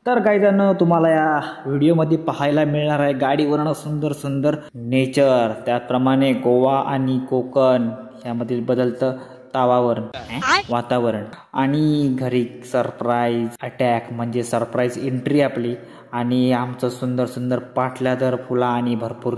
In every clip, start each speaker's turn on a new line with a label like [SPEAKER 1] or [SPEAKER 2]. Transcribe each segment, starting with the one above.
[SPEAKER 1] तर काही जण तुम्हाला या व्हिडिओमध्ये पाहायला मिळणार आहे गाडीवरून सुंदर सुंदर नेचर, त्याचप्रमाणे गोवा आणि कोकण यामधील बदलतं वातावरण आणि घरी सरप्राईज अटॅक म्हणजे सरप्राईज एंट्री आपली, आणि आमचं सुंदर सुंदर पाटल्यादर फुला आणि भरपूर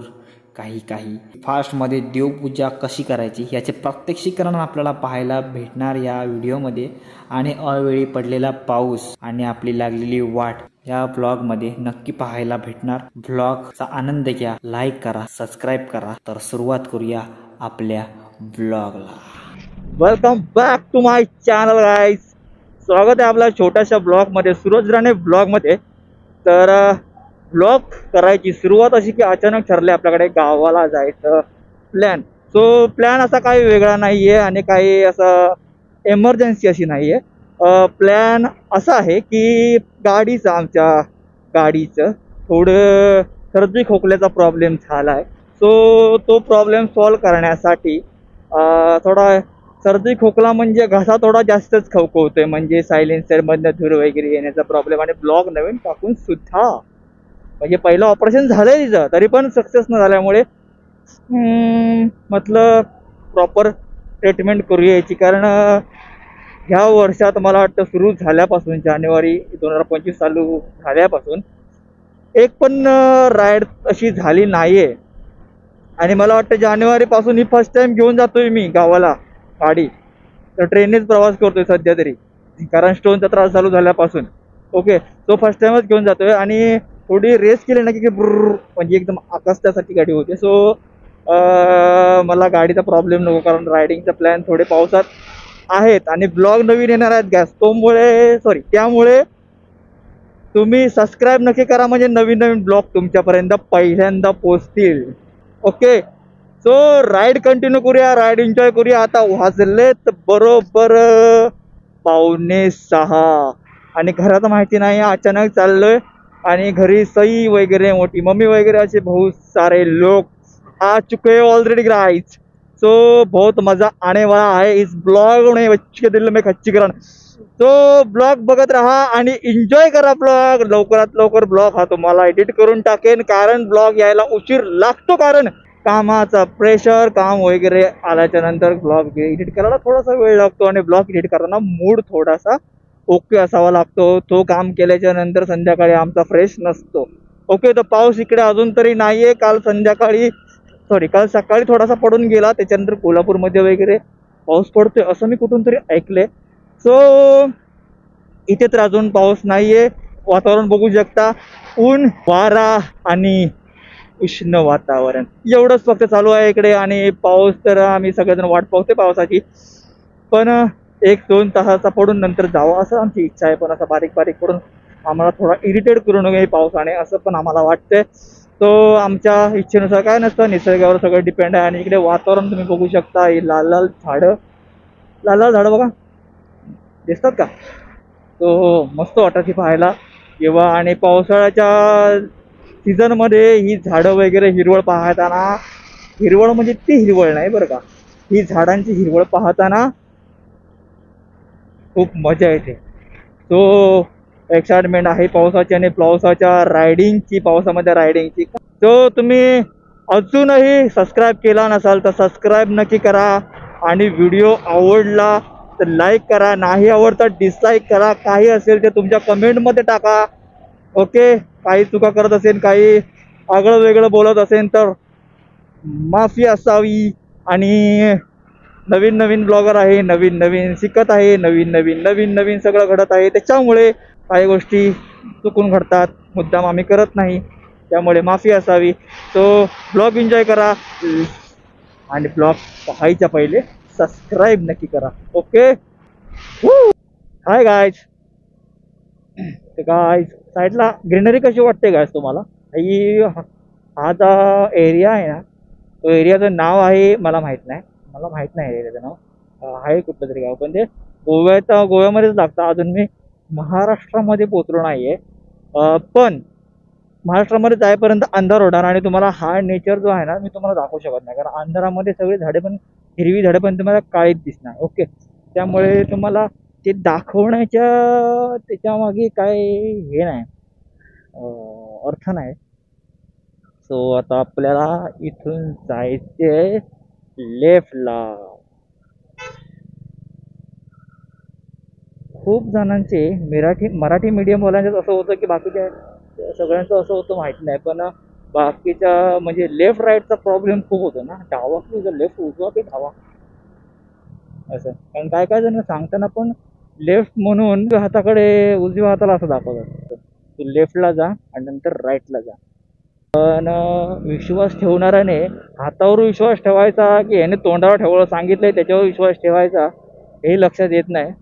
[SPEAKER 1] काही फास्टमध्ये देवपूजा कशी करायची याचे प्रात्यक्षिकरण आपल्याला पाहायला भेटणार या व्हिडिओमध्ये. आणि अवेळी पडलेला पाऊस आणि आपली लागलेली वाट या ब्लॉगमध्ये नक्की पाहायला भेटणार. ब्लॉगचा आनंद घ्या, लाईक करा, सबस्क्राईब करा. तर सुरुवात करूया आपल्या ब्लॉगला.
[SPEAKER 2] Welcome back to my channel guys. स्वागत आहे आपल्या छोट्याशा ब्लॉगमध्ये, सूरज राणे ब्लॉगमध्ये. तर ब्लॉग करायची सुरुवात अशी की अचानक ठरले आपल्याकडे गावाला जायचं प्लॅन. सो प्लॅन असा काही वेगळा नाही आहे आणि काही असं एमर्जन्सी अशी नाही आहे. प्लॅन असा आहे की आमच्या गाडीचं थोडं सर्दी खोकल्याचा प्रॉब्लेम झाला आहे. सो तो प्रॉब्लेम सॉल्व करण्यासाठी थोडा सर्दी खोकला म्हणजे घसा थोडा जास्तच खवखवतोय, म्हणजे सायलेन्सरमधनं धूर वगैरे येण्याचा प्रॉब्लेम. आणि ब्लॉग नवीन टाकून सुद्धा म्हणजे पहिलं ऑपरेशन झालं तिचं, तरी पण सक्सेस न झाल्यामुळे म्हटलं प्रॉपर ट्रीटमेंट करूया याची. कारण ह्या वर्षात मला वाटतं सुरू झाल्यापासून जानेवारी 2025 चालू झाल्यापासून एक पण राईड अशी झाली नाही आहे. आणि मला वाटतं जानेवारीपासून ही फर्स्ट टाईम घेऊन जातोय मी गावाला गाडी. तर ट्रेननेच प्रवास करतोय सध्या तरी, कारण स्टोनचा त्रास चालू झाल्यापासून. ओके, तो फर्स्ट टाइमच घेऊन जातोय. आणि थोडी रेस केली ना की ब्रुर म्हणजे एकदम आकाशत्यासाठी गाडी होते. सो मला गाडीचा प्रॉब्लेम नको, कारण रायडिंगचा प्लॅन थोडे पावसात आहेत आणि ब्लॉग नवीन येणार आहेत गॅस. त्यामुळे तुम्ही सबस्क्राईब नक्की करा, म्हणजे नवीन नवीन ब्लॉग तुमच्यापर्यंत पहिल्यांदा पोहोचतील. ओके, सो राईड कंटिन्यू करूया, राईड एन्जॉय करूया. आता वाजलेत बरोबर 5:45 आणि घरात माहिती नाही, अचानक चाललोय. आणि घरी सई वगैरे, मोठी मम्मी वगैरे, असे बहुत सारे लोग आ चुके ऑलरेडी गाइस. सो बहुत मजा आने वाला है इस ब्लॉग में, बच्चे के दिल में खच्चीकरण. तो ब्लॉग बघत राहा आणि एन्जॉय करा ब्लॉग. लवकरात लवकर ब्लॉग हा तुम्हाला एडिट करून टाकेन, कारण ब्लॉग यायला उशीर लागतो, कारण कामाचा प्रेशर, काम वगैरे आल्याच्या नंतर ब्लॉग एडिट करायला थोडासा वेळ लागतो. आणि ब्लॉग एडिट करताना मूड थोडासा ओके असावा लागतो. तो काम केल्याच्या नंतर संध्याकाळी आमचा फ्रेश नसतो. ओके, तर पाऊस इकडे अजून तरी नाही आहे. काल सकाळी थोडासा पडून गेला, त्याच्यानंतर कोल्हापूरमध्ये वगैरे पाऊस पडतोय असं मी कुठून तरी ऐकले. सो इथे तर अजून पाऊस नाही आहे. वातावरण बघू शकता, ऊन, वारा आणि उष्ण वातावरण एवढंच फक्त चालू आहे इकडे. आणि पाऊस तर आम्ही सगळेजण वाट पाहतोय पावसाची, पण 1-2 तासाचा पडून नंतर जावं असं आमची इच्छा आहे. पण असं बारीक बारीक पडून आम्हाला थोडा इरिटेट करू नये पावसाने, असं पण आम्हाला वाटतंय. तो आमच्या इच्छेनुसार काय नसतं, निसर्गावर सगळं डिपेंड आहे. आणि इकडे वातावरण तुम्ही बघू शकता, ही लाल लाल झाडं बघा, दिसतात का? तो मस्त वाटतं पाहायला किंवा. आणि पावसाळ्याच्या सीझनमध्ये ही झाडं वगैरे हिरवळ पाहताना, हिरवळ म्हणजे ती हिरवळ नाही बरं का, ही झाडांची हिरवळ पाहताना खूप मजा येते. तो एक्साइटमेंट आहे पावसाची आणि पावसामध्ये रायडिंगची. तो तुम्ही अजूनही सबस्क्राईब केला नसाल तर सबस्क्राईब नक्की करा. आणि व्हिडिओ आवडला तर लाईक करा, नाही आवडता डिसलाईक करा. काही असेल ते तुमच्या कमेंटमध्ये टाका. ओके, काही चुका करत असेल, काही आगळं वेगळं बोलत असेल तर माफी असावी. आणि नवीन नवीन ब्लॉगर आहे, नवीन नवीन शिकत आहे, नवीन नवीन सगळं घडत आहे. त्याच्यामुळे काही गोष्टी चुकून घडतात, मुद्दाम आम्ही करत नाही, त्यामुळे माफी असावी. तो ब्लॉग एन्जॉय करा आणि ब्लॉग पाहायच्या पहिले सबस्क्राईब नक्की करा. Okay, hi guys. साईडला ग्रीनरी कशी वाटते गायज तुम्हाला? हा जो एरिया आहे ना, तो एरियाचं नाव आहे मला माहीत नाही एरियाचं नाव आहे कुठलं तरी गाव, पण ते गोव्यामध्येच लागतं. अजून मी महाराष्ट्रामध्ये पोचलो नाही आहे, पण महाराष्ट्रामध्ये जाईपर्यंत अंधार होणार. आणि तुम्हाला हा नेचर जो आहे ना, मी तुम्हाला दाखवू शकत नाही, कारण अंधारामध्ये सगळी झाडे पण, हिरवी झाडे पण तुम्हाला काळीच दिसणार. ओके, त्यामुळे तुम्हाला ते दाखवण्याच्या त्याच्यामागे काय हे नाही. अर्थ नाही. सो आता आपल्याला इथून जायचे लेफ्टला. खूप जणांचे मराठी मीडियमवाल्यांचं असं होतं की बाकीच्या सगळ्यांचं असं होतं माहीत नाही, पण बाकीच्या म्हणजे लेफ्ट राईटचा प्रॉब्लेम खूप होतो ना. डावा की लेफ्ट, उजवा की डावा असं. कारण काय काय जण सांगताना पण लेफ्ट म्हणून हाताकडे उजव्या हाताला असं दाखवतात. तू लेफ्टला जा आणि नंतर राईटला जा. पण विश्वास ठेवणाऱ्याने हातावर विश्वास ठेवायचा की याने तोंडावर ठेवलं सांगितलंय त्याच्यावर विश्वास ठेवायचा हे लक्षात येत नाही.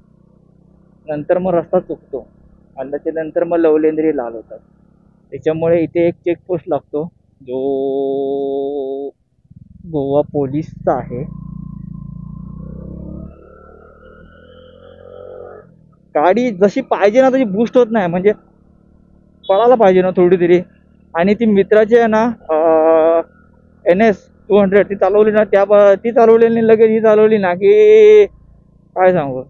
[SPEAKER 2] नंतर मग रस्ता चुकतो आणि त्याच्यानंतर मग लवलेंद्री लाल होतात. त्याच्यामुळे इथे एक चेकपोस्ट लागतो जो गोवा पोलीसचा आहे. गाडी जशी पाहिजे ना तशी बूस्ट होत नाही, म्हणजे पळायला पाहिजे ना थोडी तरी. आणि ती मित्राची आहे ना NS 200 ती चालवली ना, ती चालवलेली लगेच ही चालवली ना की काय सांगू.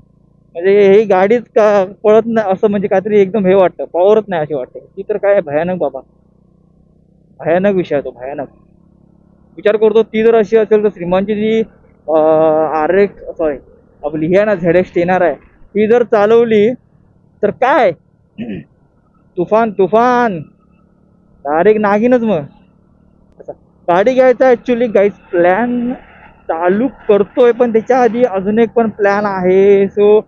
[SPEAKER 2] म्हणजे ही गाडीच का पळत नाही असं, म्हणजे काहीतरी एकदम हे वाटतं, पॉवरच नाही अशी वाटते. ती तर काय भयानक बाबा, भयानक विषय तो, भयानक. विचार करतो ती जर अशी असेल तर श्रीमानची जी RX सॉरी आपली ही आहे ना ZX येणार आहे, ती जर चालवली तर काय तुफान तुफान, डायरेक्ट नागिनच. मग गाडी घ्यायचा ऍक्च्युली गाईज प्लॅन चालू करतोय, पण त्याच्या आधी अजून एक पण प्लॅन आहे. सो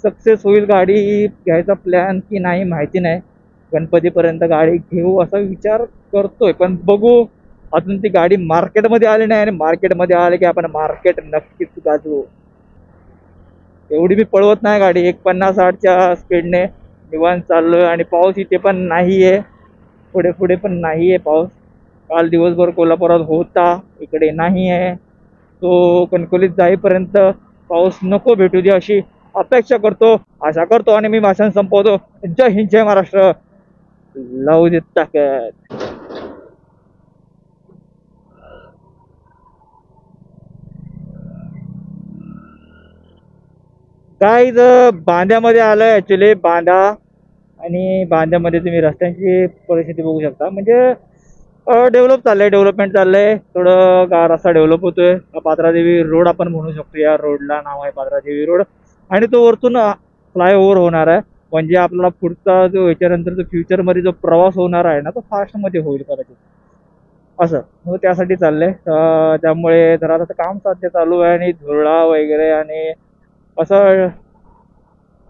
[SPEAKER 2] सक्सेस होईल गाडी घ्यायचा प्लॅन की नाही माहिती नाही. गणपतीपर्यंत गाडी घेऊ असा विचार करतोय, पण बघू. अजून ती गाडी मार्केटमध्ये आली नाही, आणि मार्केटमध्ये आले की आपण मार्केट नक्कीच गाजवू. एवढी मी पळवत नाही गाडी, 150-60च्या स्पीडने निवांत चाललोय. आणि पाऊस इथे पण नाही आहे, पुढे पुढे पण नाही आहे पाऊस. काल दिवसभर कोल्हापुरात होता, इकडे नाही आहे. तो कणकोलीत जाईपर्यंत पाऊस नको भेटू दे अशी अपेक्षा करतो, आशा करतो. आणि मी भाषण संपवतो. जय हिंद, जय महाराष्ट्र. लव देत ताकद. गाईज बांद्यामध्ये आलोय ऍक्च्युली, बांदा. आणि बांद्यामध्ये तुम्ही रस्त्यांची परिस्थिती बघू शकता. म्हणजे डेव्हलप चाललंय, डेव्हलपमेंट चाललंय. थोडं रस्ता डेव्हलप होतोय. पात्रादेवी रोड आपण म्हणू शकतो, या रोडला नाव आहे पात्रादेवी रोड. आणि तो वरतून फ्लायओव्हर होणार आहे, म्हणजे आपल्याला पुढचा जो याच्यानंतर फ्युचरमध्ये जो प्रवास होणार आहे ना तो फास्टमध्ये होईल कदाचित असं. मग त्यासाठी चाललंय. त्यामुळे जरा आता काम साध्य चालू आहे, आणि धुळा वगैरे आणि असं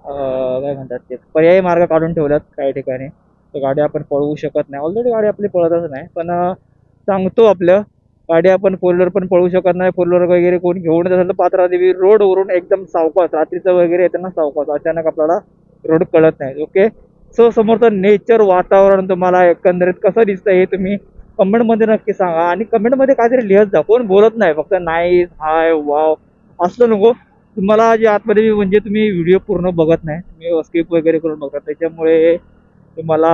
[SPEAKER 2] काय म्हणतात ते पर्यायी मार्ग काढून ठेवल्यात काही ठिकाणी. तर गाडी आपण पळवू शकत नाही. ऑलरेडी गाडी आपली पळतच नाही, पण सांगतो आपलं गाडी आपण फोर व्हीलर पण पळवू शकत नाही. फोर व्हीलर वगैरे कोण घेऊन असेल तर पात्रादेवी रोडवरून एकदम सावकाश, रात्रीचं वगैरे येताना सावकाश, अचानक आपल्याला रोड कळत नाही. ओके. सो समोरचं नेचर, वातावरण तुम्हाला एकंदरीत कसं दिसतं हे तुम्ही कमेंटमध्ये नक्की सांगा. आणि कमेंटमध्ये काहीतरी लिहत जा, कोण बोलत नाही, फक्त नाईस, हाय, वाव असलं नको. तुम्हाला जे आतमध्ये म्हणजे तुम्ही व्हिडिओ पूर्ण बघत नाही, तुम्ही स्किप वगैरे करून बघता, त्याच्यामुळे तुम्हाला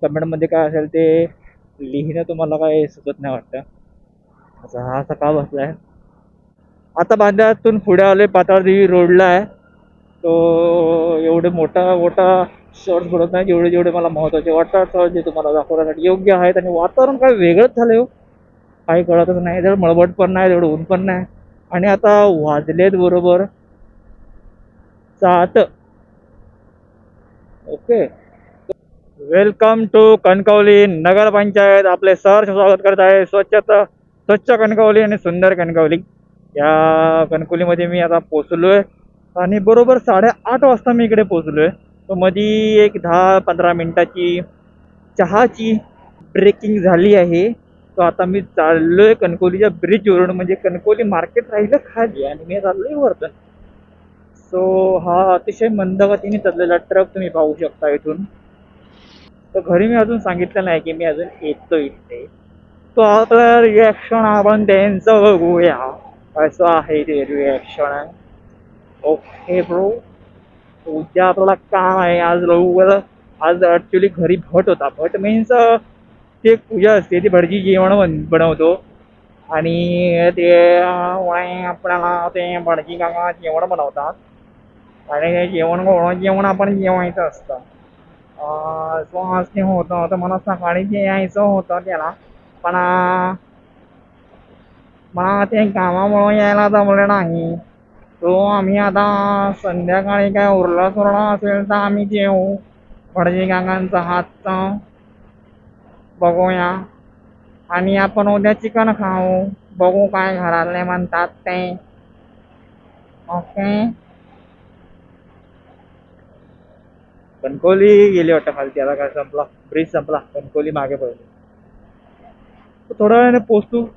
[SPEAKER 2] कमेंटमध्ये काय असेल ते लिहिणं तुम्हाला काय सुचत नाही वाटतं. असं हा असा का बसलाय. आता बांद्यातून पुढे आलोय, पाताळदेवी रोडला आहे. तो एवढे मोठा शॉर्ट्स बनवत नाही, जेवढे मला महत्त्वाचे वाटतात जे तुम्हाला दाखवण्यासाठी योग्य आहेत. आणि वातावरण काय वेगळंच झालंय हो, काही कळतच नाही. जर मळबट पण नाही, तेवढं ऊन पण नाही. आणि आता वाजलेत बरोबर 7. ओके. वेलकम टू कणकवली नगरपंचायत. आपले सहर्ष स्वागत करत आहे. स्वच्छ कणकवली आणि सुंदर कणकवली या कणकवलीमध्ये मी आता पोचलोय. आणि बरोबर 8:30 वाजता मी इकडे पोचलोय. तर मध्ये एक 10-15 मिनिटाची चहाची ब्रेकिंग झाली आहे. तो आता मी चाललोय कणकवलीच्या ब्रिजवरून, म्हणजे कणकवली मार्केट राहिलं खाली आणि मी चाललोय वरतून. सो हा अतिशय मंदगतीने चाललेला ट्रक तुम्ही पाहू शकता इथून. तर घरी मी अजून सांगितलं नाही की मी अजून येतो इथे. तो आपलं रिॲक्शन आपण त्यांचं बघूया कसं आहे ते रिॲक्शन. Okay bro. उद्या आपल्याला काम आहे आज लवकर. आज ॲक्च्युली घरी भट होता. भट मीन्स ते एक पूजा असते, ती भटजी जेवण बनवतो. आणि ते आपल्याला ते भटजी काका जेवण बनवतात. आणि हे जेवण आपण जेवायचं असतं. सुहासनी होतं तर मला सकाळी ते यायचं होतं त्याला, पण मला ते कामामुळे यायला जमलं नाही. तो आम्ही आता संध्याकाळी काय उरला सुरला असेल तर आम्ही जेवू भटजी काकांचा हातचा बघूया, आणि आपण उद्या चिकन खाऊ. बघू काय घरातले म्हणतात ते. ओके. कणकोली गेली वाटतं खालती. आता काय संपला, ब्रिज संपला, कणकोली मागे पडली. थोड्या वेळाने पोचतो.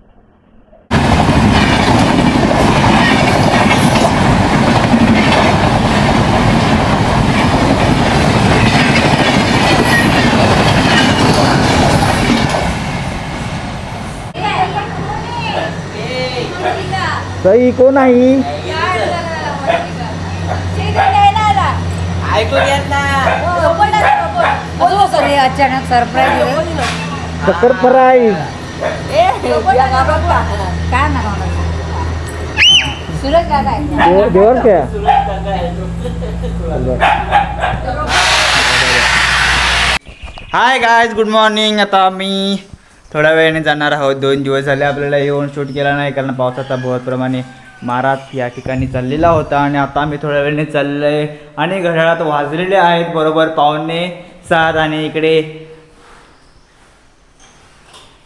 [SPEAKER 2] सई कोण आहे?
[SPEAKER 3] अचानक सरप्राईज
[SPEAKER 2] सरप्राईज.
[SPEAKER 3] काय ना सुरज दादा
[SPEAKER 2] देवर क्या?
[SPEAKER 1] Hi guys, good morning. आता आम्ही थोड्या वेळाने जाणार आहोत. 2 दिवस झाले आपल्याला येऊन शूट केला नाही, कारण पावसाचा प्रमाणे मारात या ठिकाणी चाललेला होता. आणि आता आम्ही थोड्या वेळाने चाललो आहे आणि घड्याळात वाजलेले आहेत बरोबर 5:45. आणि इकडे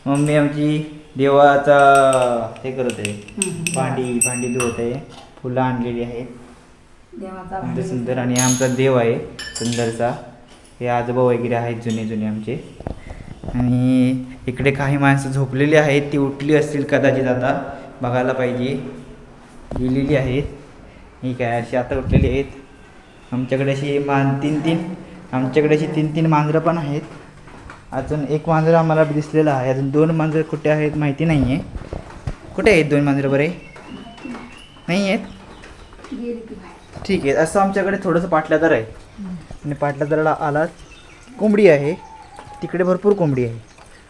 [SPEAKER 1] मम्मी आमची देवाचा हे करत आहे, भांडी धुवत आहे. फुलं आणलेली आहेत सुंदर सुंदर. आणि आमचा देव आहे सुंदरचा. हे आजोबा वगैरे आहेत जुने आमचे. आणि इकडे काही माणसं झोपलेली आहेत, ती उठली असतील कदाचित, आता बघायला पाहिजे. गेलेली आहेत ही काय अशी आता उठलेली आहेत. आमच्याकडे अशी आमच्याकडे अशी 3 मांजरं पण आहेत. अजून एक मांजर आम्हाला दिसलेलं आहे. अजून 2 मांजर कुठे आहेत माहिती नाही आहे. कुठे आहेत 2 मांजरं? बरे नाही आहेत. ठीक आहे. असं आमच्याकडे थोडंसं पाटल्यादार आहे. आणि पाटल्यादाराला आला कोंबडी आहे, तिकडे भरपूर कोंबडी आहे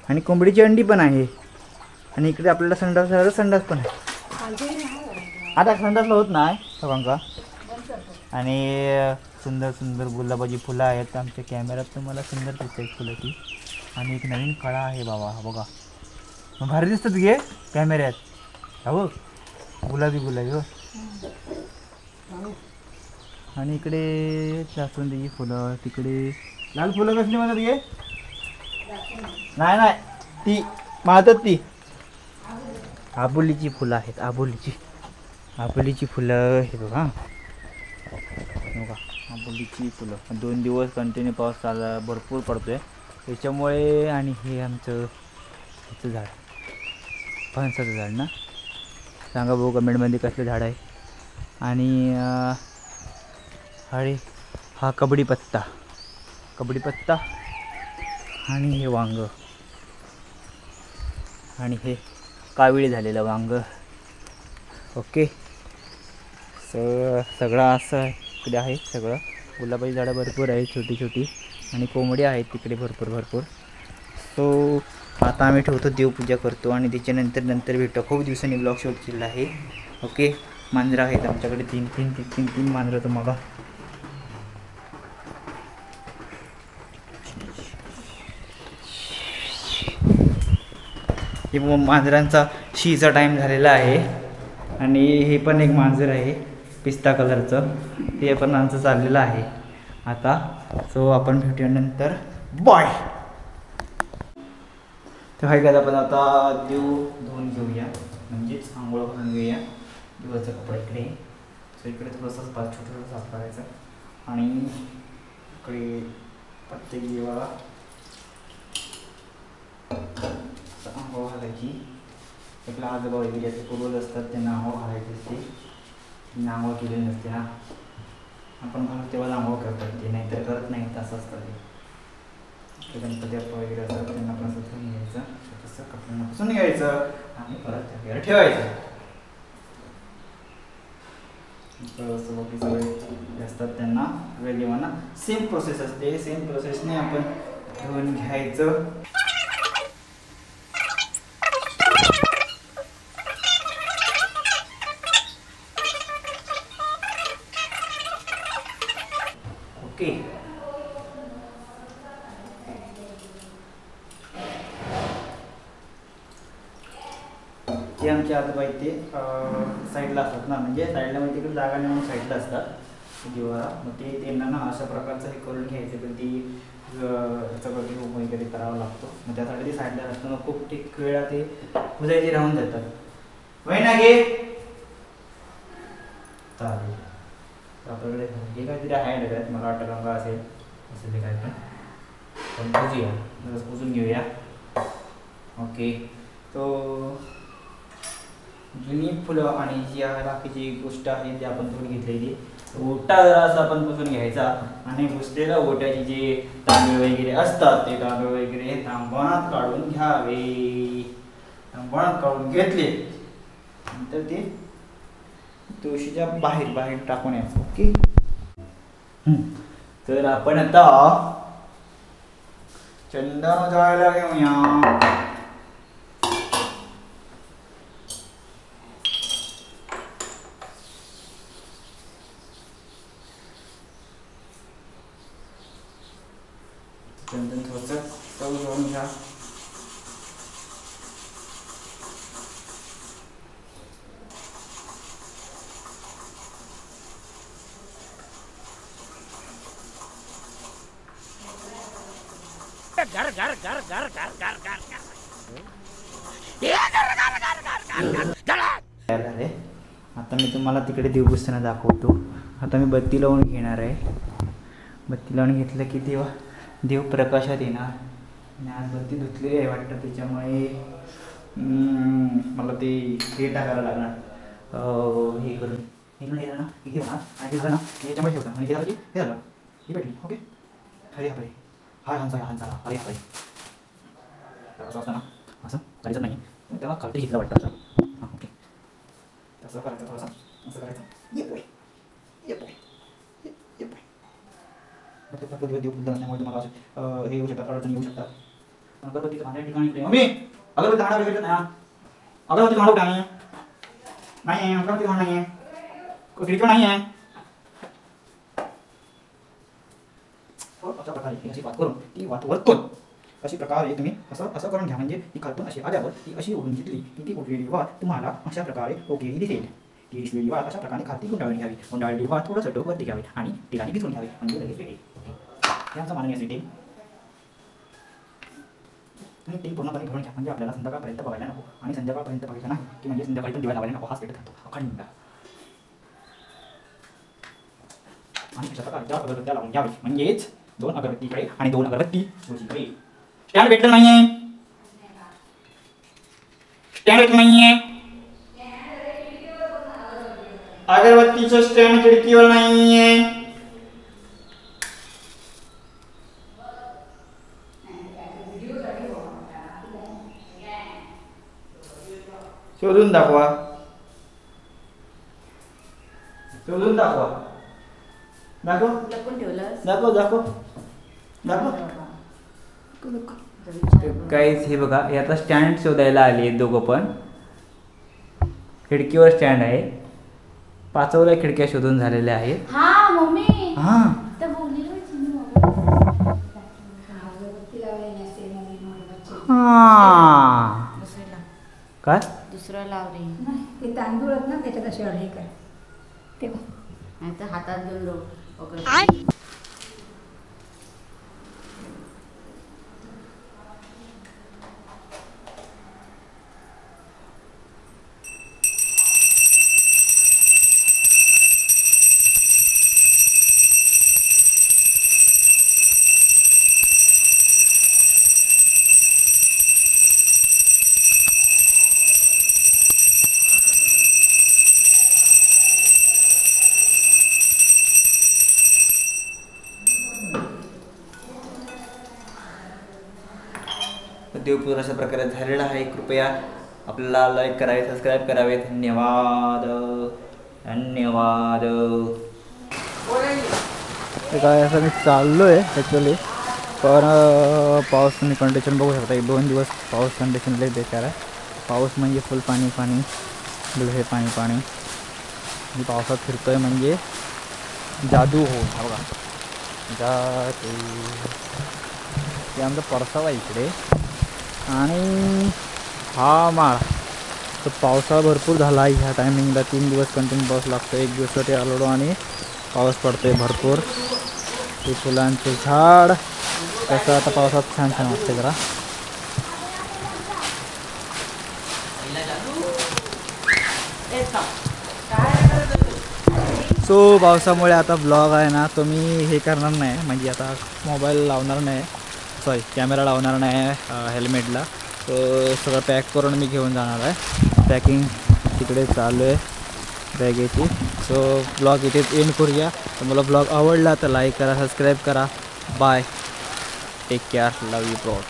[SPEAKER 1] आणि कोंबडीची अंडी पण आहे. आणि इकडे आपल्याला संडास पण आहे. आता संडासला होत नाही सगळ्यांका. आणि सुंदर सुंदर गुलाबाची फुलं आहेत. आमच्या कॅमेऱ्यात तुम्हाला सुंदर दिसते फुलं ती. आणि एक नवीन कळा आहे बाबा, हा बघा, भारी दिसतात घे कॅमेऱ्यात. हो गुलाबी हो. आणि इकडे जास्वंदीची फुलं, तिकडे लाल फुलं कसली म्हणतात घे? नाही ती माळतात ती आबोलीची फुलं आहेत. आबोलीची फुलं हे बघा आबोलीची फुलं. 2 दिवस कंटिन्यू पाऊस चालला, भरपूर पडतोय त्याच्यामुळे. आणि हे आमचं ह्याचं झाड, फणसाचं झाड ना, सांगा भाऊ कमेंटमध्ये कसलं झाड आहे. आणि अरे हा कबडीपत्ता आणि हे वांग, आणि हे काविळी झालेलं वांग. ओके. सगळं असं इकडे आहे. सगळं गुलाबाची झाडं भरपूर आहेत, छोटी. आणि कोंबडी आहेत तिकडे भरपूर. सो आता आम्ही ठेवतो, देवपूजा करतो आणि त्याच्यानंतर भेटतो. खूप दिवसांनी ब्लॉग शूट केलेला आहे. ओके. मांजरं आहेत आमच्याकडे 3 मांजरं तुम्हाला. हे मांजरांचा शीचा टाईम झालेला आहे. आणि हे पण एक मांजर आहे पिस्ता कलरचं, ते पण आमचं चाललेलं आहे आता. सो आपण भेटूया नंतर. बाय. तर हाय का, आपण आता देव धुवून घेऊया, म्हणजेच आंघोळ घालून घेऊया. देवाचा कपडा इकडे. सो इकडे थोडंसं छोटं साफ करायचं. आणि इकडे प्रत्येक देवाला आंघोळ घालायची. आपला आजोबा वगैरे असे पूर्वज असतात, त्यांना आंघोळ घालायची असते. त्यांना आंघोळ केलेली नसते ना, आपण घालू तेव्हा आंघोळ करतात ते, नाहीतर करत नाही. असं असतं ते. गणपती बाप्पा वगैरे असतात, त्यांना पण असं धुवून घ्यायचं, तसं कपड्यांना पुसून घ्यायचं आणि परत त्या ठेवायचं. बाकी सगळे असतात त्यांना वेगवेगळ्यांना सेम प्रोसेस असते. सेम प्रोसेसने आपण धुवून घ्यायचं. ओके. जे आमचे आजोबा आहेत ते साईडला असतात ना, म्हणजे साईडला म्हणजे तिकडे जागा नाही म्हणून साईडला असतात जीवाला. मग ते त्यांना ना अशा प्रकारचं हे करून घ्यायचं, पण ती सगळं घेऊन वगैरे करावा लागतो. मग त्यासाठी ते साईडला असतं, मग खूप ठीक वेळा ते पुजायचे राहून जातात. वय ना घे चालेल. आपल्याकडे हे काहीतरी आहे डब्यात, मला वाटतं रंग असेल असेल ते काय पण पुजूया, पुजून घेऊया. ओके. तो जुनी फुलं आणि जी बाकीची गोष्ट आहे ती आपण थोडी घेतलेली. ओटा जरा असं आपण पुसून घ्यायचा आणि पुसलेल्या ओट्याचे जे तांदूळ वगैरे असतात ते तांदूळ वगैरे तांबणात काढून घ्यावे. तांबणात काढून घेतले नंतर ते तुळशीच्या बाहेर बाहेर टाकून यायचं. ओके. तर आपण आता चंदन जायला घेऊया. चंदन थोडंसं तव जाऊन घ्या.
[SPEAKER 4] घर घर घर घर घर घर घर
[SPEAKER 1] झाले. आता मी तुम्हाला तिकडे देवपुसताना दाखवतो. आता मी बत्ती लावून घेणार आहे. बत्ती लावून घेतलं की तेव्हा देव प्रकाशात येणार. आणि आज बत्ती धुतलेली आहे वाटतं, त्याच्यामुळे मला ते हे टाकायला लागणार. हे करून हे ना हे ना आणि हे ना याच्यामध्ये ठेवतं आणि हे झालं की हे झालं ही भेटली. ओके. अरे बापरे. हाय हांचा हांचा अरे बापरे. असं असतं ना, असं करायचं नाही, तेव्हा खालती घेतलं वाटतं असं. हां ओके. असं करायचं थोडंसं, असं करायचं. ये पोय ये पोय ये पोय. देव त्यामुळे तुम्हाला असं हे येऊ शकतात, अडचणी येऊ शकतात. अगरबत्तीचं भांड्या ठिकाणी मम्मी अगरबत्ती भांडा वगैरे नाही. अगरबत्ती भांडा कुठे नाही आहे. अगरबत्ती भांडा नाही आहे, खिडकी नाही आहे. अशा प्रकारे अशी वात करून ती वात वरतून अशी प्रकारे तुम्ही असं असं करून घ्या. म्हणजे ती खालतून अशी आल्यावर ती अशी ओढून घेतली की ती उडलेली वात तुम्हाला अशा प्रकारे ओकेही दिसेल. ती दिसलेली वात अशा प्रकारे खालती गुंडाळून घ्यावी. गुंडाळलेली वात थोडंसं डोकवरती घ्यावी आणि ठिकाणी भिजवून घ्यावी म्हणजे लगेच भेटेल. यांचं मानणी असेल ते आणि ते पूर्णपणे भरून घ्या. म्हणजे आपल्याला संध्याकाळपर्यंत बघायला नको. आणि संध्याकाळपर्यंत बघायला नाही की म्हणजे संध्याकाळी पण दिवा लावायला नको, हाच पेटत राहतो अखंड. आणि अशा प्रकारे 4 अगरबत्त्या लावून घ्यावे. म्हणजेच 2 अगरबत्तीकडे आणि 2 अगरबत्ती तुळशीकडे. स्टँड भेटलं नाहीये, स्टँड भेटलं नाहीये. अगरबत्तीचं स्टँड खिडकीवर नाहीये. शोधून दाखवा, शोधून दाखवा. दाखव
[SPEAKER 3] लपून ठेवलं.
[SPEAKER 1] दाखव दाखव दाखव. काहीच हे बघा, हे आता स्टँड शोधायला आले दोघं पण. खिडकीवर स्टँड आहे. 5व्या खिडक्या शोधून झालेल्या आहेत.
[SPEAKER 3] हा मम्मी
[SPEAKER 1] हा
[SPEAKER 3] तर बोलली
[SPEAKER 1] काय
[SPEAKER 3] दुसरं लाव रे.
[SPEAKER 5] ते तांदूळ आहेत ना त्याच्यात असे अडे कर ते
[SPEAKER 3] नाही तर हातात घेऊन वगैरे.
[SPEAKER 1] देवपूजन अशा प्रकारे झालेला आहे. कृपया आपल्याला लाईक करावे, सबस्क्राईब करावे. धन्यवाद धन्यवाद. काय असं मी चाललो आहे ॲक्च्युली, पण पाऊस तुम्ही कंडिशन बघू शकता. 1-2 दिवस पाऊस कंडिशन लई बेकार आहे. पाऊस म्हणजे फुल पाणी पाणी, हे पाणी पाणी. मी पावसात फिरतो आहे म्हणजे जादू हो. हा बघा जादू. ते आमचा परसावा इकडे आणि हा माळ
[SPEAKER 2] तर पावसाळा भरपूर झाला आहे ह्या टायमिंगला. 3 दिवस कंटिन्यू पाऊस लागतो. 1 दिवसासाठी आलो आणि पाऊस पडतोय भरपूर. ते फुलांचे झाड कसं आता पावसात छान छान वाटते जरा. सो पावसामुळे आता ब्लॉग आहे ना तो मी हे करणार नाही, म्हणजे आता मोबाईल लावणार नाही, सॉरी कॅमेरा लावणार नाही हेल्मेटला. तो सगळं पॅक करून मी घेऊन जाणार आहे. पॅकिंग तिकडे चालू आहे बॅगेची. सो ब्लॉग इथेच एंड करूया. तर मला ब्लॉग आवडला तर लाईक करा, सबस्क्राईब करा. Bye, take care, love you bro.